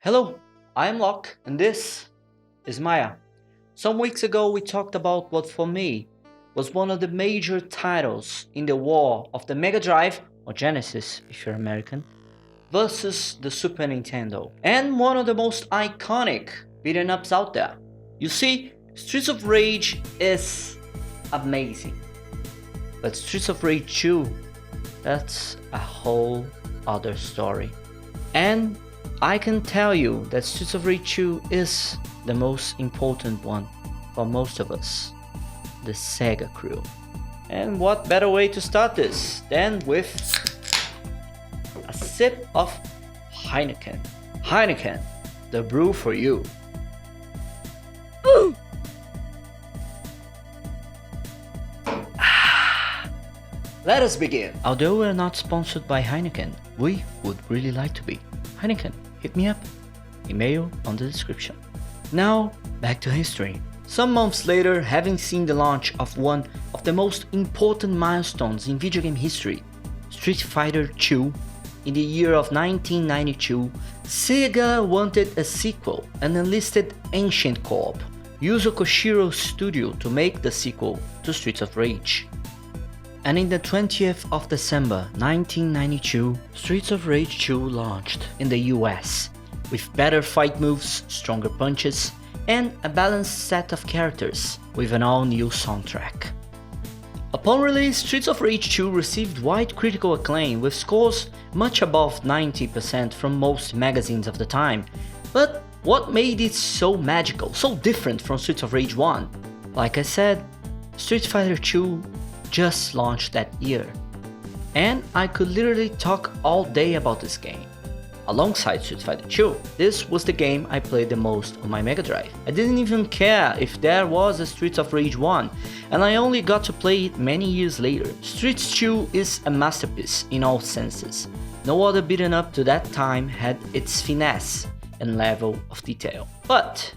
Hello, I'm Locke and this is Maya. Some weeks ago we talked about what for me was one of the major titles in the war of the Mega Drive, or Genesis if you're American, versus the Super Nintendo, and one of the most iconic beat'em ups out there. You see, Streets of Rage is amazing, but Streets of Rage 2, that's a whole other story. And I can tell you that Streets of Rage 2 is the most important one for most of us, the Sega crew. And what better way to start this than with a sip of Heineken. Heineken, the brew for you. Let us begin. Although we're not sponsored by Heineken, we would really like to be. Heineken, hit me up. Email on the description. Now, back to history. Some months later, having seen the launch of one of the most important milestones in video game history, Street Fighter II, in the year of 1992, Sega wanted a sequel and enlisted Ancient Corp, Yuzo Koshiro Studio, to make the sequel to Streets of Rage. And in the 20th of December 1992, Streets of Rage 2 launched in the US, with better fight moves, stronger punches, and a balanced set of characters with an all-new soundtrack. Upon release, Streets of Rage 2 received wide critical acclaim with scores much above 90% from most magazines of the time. But what made it so magical, so different from Streets of Rage 1? Like I said, Street Fighter 2 just launched that year, and I could literally talk all day about this game. Alongside Street Fighter 2, this was the game I played the most on my Mega Drive. I didn't even care if there was a Streets of Rage 1, and I only got to play it many years later. Streets 2 is a masterpiece in all senses. No other beat'em up to that time had its finesse and level of detail. But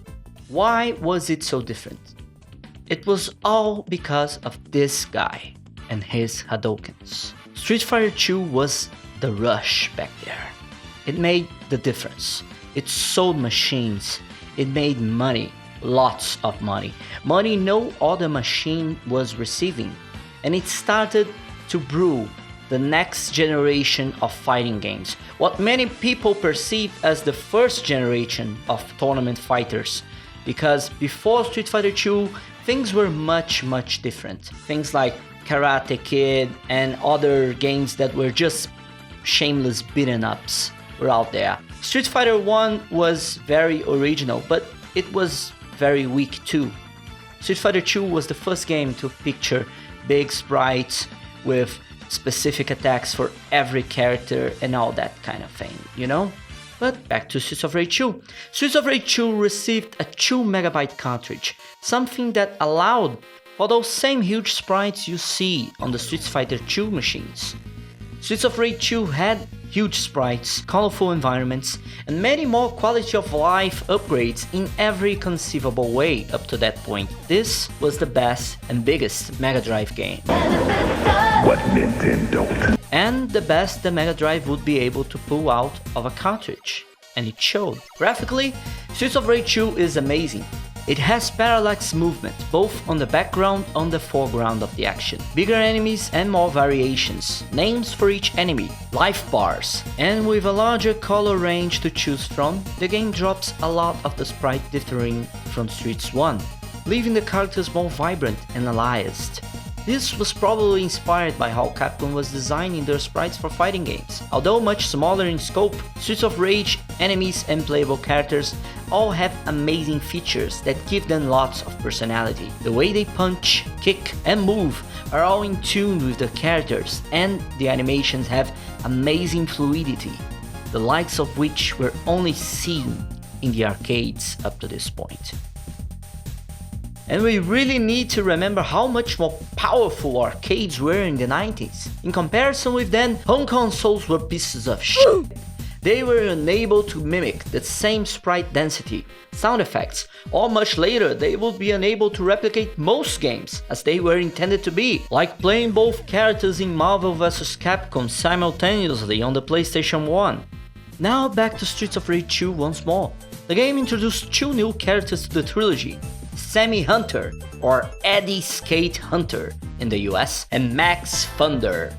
why was it so different? It was all because of this guy and his Hadokens. Street Fighter 2 was the rush back there. It made the difference. It sold machines. It made money, lots of money. Money no other machine was receiving. And it started to brew the next generation of fighting games. What many people perceive as the first generation of tournament fighters. Because before Street Fighter 2, things were much different. Things like Karate Kid and other games that were just shameless beat'em ups were out there. Street Fighter 1 was very original, but it was very weak too. Street Fighter 2 was the first game to picture big sprites with specific attacks for every character and all that kind of thing, you know? But back to Streets of Rage 2. Streets of Rage 2 received a 2 MB cartridge, something that allowed for those same huge sprites you see on the Street Fighter 2 machines. Streets of Rage 2 had huge sprites, colorful environments, and many more quality of life upgrades in every conceivable way up to that point. This was the best and biggest Mega Drive game. What Nintendo? And the best the Mega Drive would be able to pull out of a cartridge, and it showed. Graphically, Streets of Rage 2 is amazing. It has parallax movement, both on the background and the foreground of the action. Bigger enemies and more variations, names for each enemy, life bars, and with a larger color range to choose from, the game drops a lot of the sprite differing from Streets 1, leaving the characters more vibrant and aliased. This was probably inspired by how Capcom was designing their sprites for fighting games. Although much smaller in scope, Streets of Rage, enemies and playable characters all have amazing features that give them lots of personality. The way they punch, kick and move are all in tune with the characters, and the animations have amazing fluidity, the likes of which were only seen in the arcades up to this point. And we really need to remember how much more powerful arcades were in the 90s. In comparison with then, home consoles were pieces of shit. They were unable to mimic the same sprite density, sound effects, or much later they would be unable to replicate most games as they were intended to be, like playing both characters in Marvel vs. Capcom simultaneously on the PlayStation 1. Now back to Streets of Rage 2 once more. The game introduced 2 new characters to the trilogy, Sammy Hunter, or Eddie Skate Hunter in the US, and Max Thunder.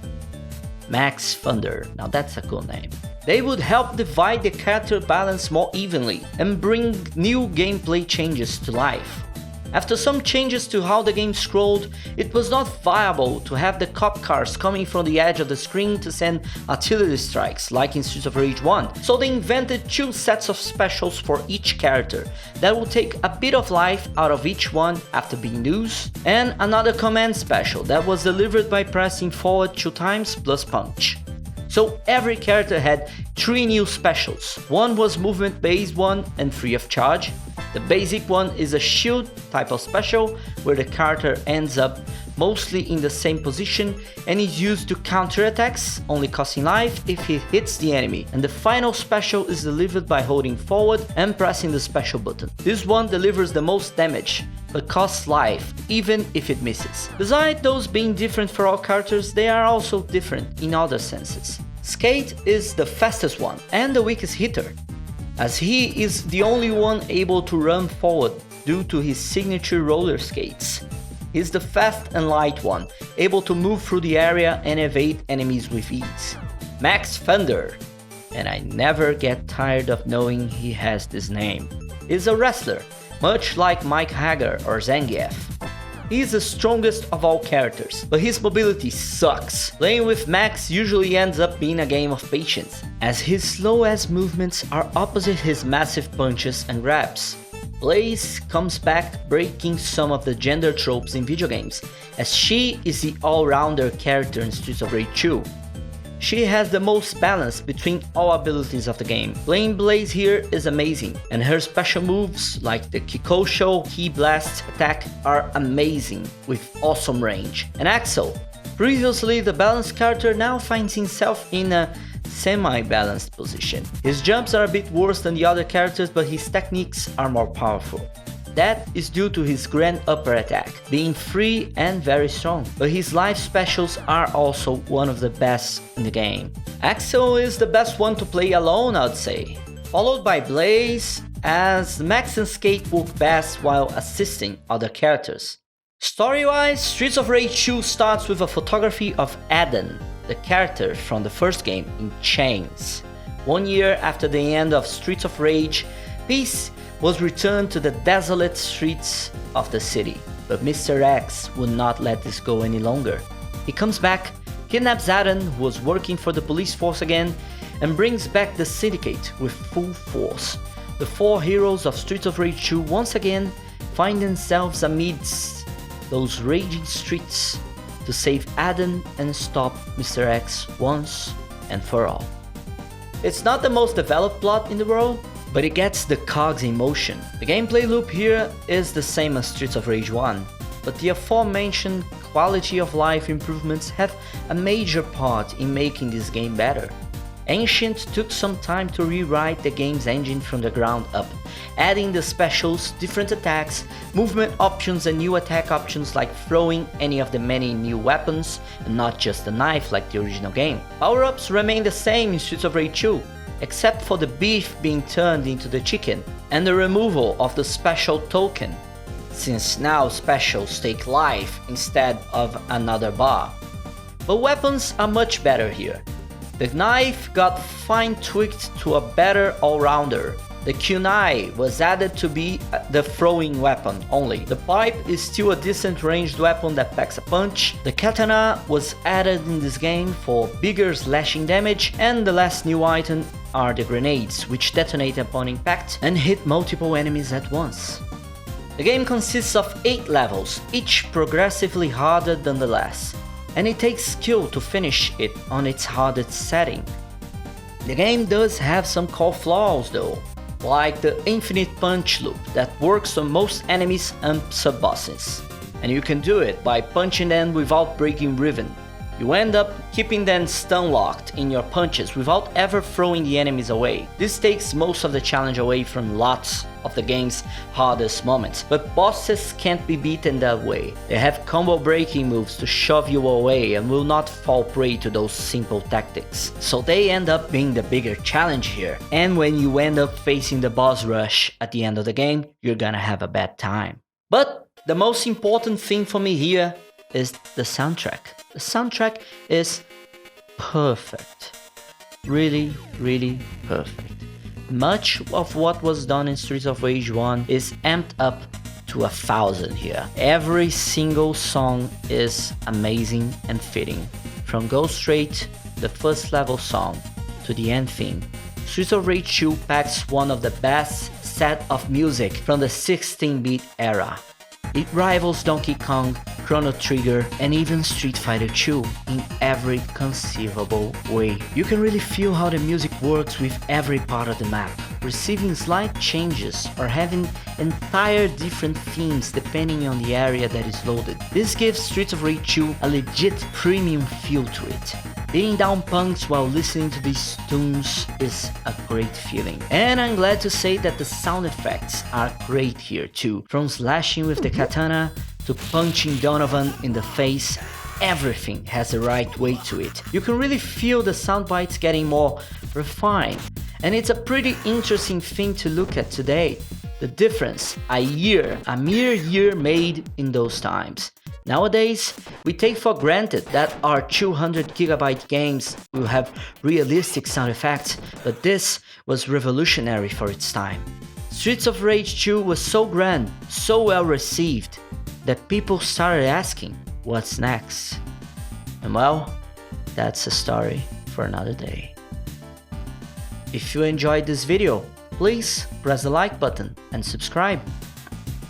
Max Thunder, now that's a cool name. They would help divide the character balance more evenly and bring new gameplay changes to life. After some changes to how the game scrolled, it was not viable to have the cop cars coming from the edge of the screen to send artillery strikes like in Streets of Rage 1, so they invented 2 sets of specials for each character that will take a bit of life out of each one after being used, and another command special that was delivered by pressing forward 2 times plus punch. So every character had 3 new specials. One was movement based one and free of charge. The basic one is a shield type of special where the character ends up mostly in the same position and is used to counter attacks, only costing life if he hits the enemy. And the final special is delivered by holding forward and pressing the special button. This one delivers the most damage, but costs life, even if it misses. Besides those being different for all characters, they are also different in other senses. Skate is the fastest one and the weakest hitter, as he is the only one able to run forward due to his signature roller skates. He's the fast and light one, able to move through the area and evade enemies with ease. Max Thunder, and I never get tired of knowing he has this name, is a wrestler, much like Mike Hagar or Zangief. He is the strongest of all characters, but his mobility sucks. Playing with Max usually ends up being a game of patience, as his slow-ass movements are opposite his massive punches and grabs. Blaze comes back breaking some of the gender tropes in video games, as she is the all-rounder character in Streets of Rage 2. She has the most balance between all abilities of the game. Playing Blaze here is amazing, and her special moves like the Kikosho Ki Blast attack are amazing with awesome range. And Axel, previously the balanced character, now finds himself in a semi-balanced position. His jumps are a bit worse than the other characters, but his techniques are more powerful. That is due to his grand upper attack being free and very strong, but his life specials are also one of the best in the game. Axel is the best one to play alone, I'd say, followed by Blaze, as Max and Skate work best while assisting other characters. Story-wise, Streets of Rage 2 starts with a photography of Aden, the character from the first game, in chains. 1 year after the end of Streets of Rage, peace was returned to the desolate streets of the city, but Mr. X would not let this go any longer. He comes back, kidnaps Aden, who was working for the police force again, and brings back the Syndicate with full force. The 4 heroes of Streets of Rage 2 once again find themselves amidst those raging streets to save Aden and stop Mr. X once and for all. It's not the most developed plot in the world, but it gets the cogs in motion. The gameplay loop here is the same as Streets of Rage 1, but the aforementioned quality of life improvements have a major part in making this game better. Ancient took some time to rewrite the game's engine from the ground up, adding the specials, different attacks, movement options and new attack options like throwing any of the many new weapons and not just the knife like the original game. Power-ups remain the same in Streets of Rage 2, except for the beef being turned into the chicken, and the removal of the special token, since now specials take life instead of another bar. But weapons are much better here. The knife got fine-tweaked to a better all-rounder. The kunai was added to be the throwing weapon only. The pipe is still a decent ranged weapon that packs a punch. The katana was added in this game for bigger slashing damage, and the last new item are the grenades, which detonate upon impact and hit multiple enemies at once. The game consists of 8 levels, each progressively harder than the last, and it takes skill to finish it on its hardest setting. The game does have some core flaws though, like the infinite punch loop that works on most enemies and sub-bosses, and you can do it by punching them without breaking rhythm. You end up keeping them stun-locked in your punches without ever throwing the enemies away. This takes most of the challenge away from lots of the game's hardest moments, but bosses can't be beaten that way. They have combo breaking moves to shove you away and will not fall prey to those simple tactics. So they end up being the bigger challenge here. And when you end up facing the boss rush at the end of the game, you're gonna have a bad time. But the most important thing for me here is the soundtrack. The soundtrack is perfect. Really, really perfect. Much of what was done in Streets of Rage 1 is amped up to 1,000 here. Every single song is amazing and fitting. From Go Straight, the first level song, to the end theme, Streets of Rage 2 packs one of the best set of music from the 16-bit era. It rivals Donkey Kong, Chrono Trigger, and even Street Fighter 2 in every conceivable way. You can really feel how the music works with every part of the map, receiving slight changes or having entire different themes depending on the area that is loaded. This gives Streets of Rage 2 a legit premium feel to it. Beating down punks while listening to these tunes is a great feeling. And I'm glad to say that the sound effects are great here too. From slashing with the katana to punching Donovan in the face, everything has the right way to it. You can really feel the sound bites getting more refined. And it's a pretty interesting thing to look at today. The difference a mere year made in those times. Nowadays, we take for granted that our 200GB games will have realistic sound effects, but this was revolutionary for its time. Streets of Rage 2 was so grand, so well received, that people started asking, what's next? And well, that's a story for another day. If you enjoyed this video, please press the like button and subscribe.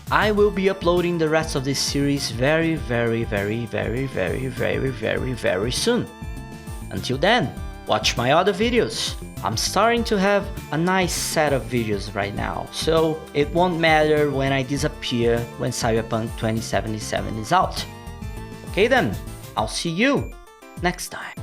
I will be uploading the rest of this series very soon. Until then, watch my other videos. I'm starting to have a nice set of videos right now, so it won't matter when I disappear when Cyberpunk 2077 is out. Okay then, I'll see you next time.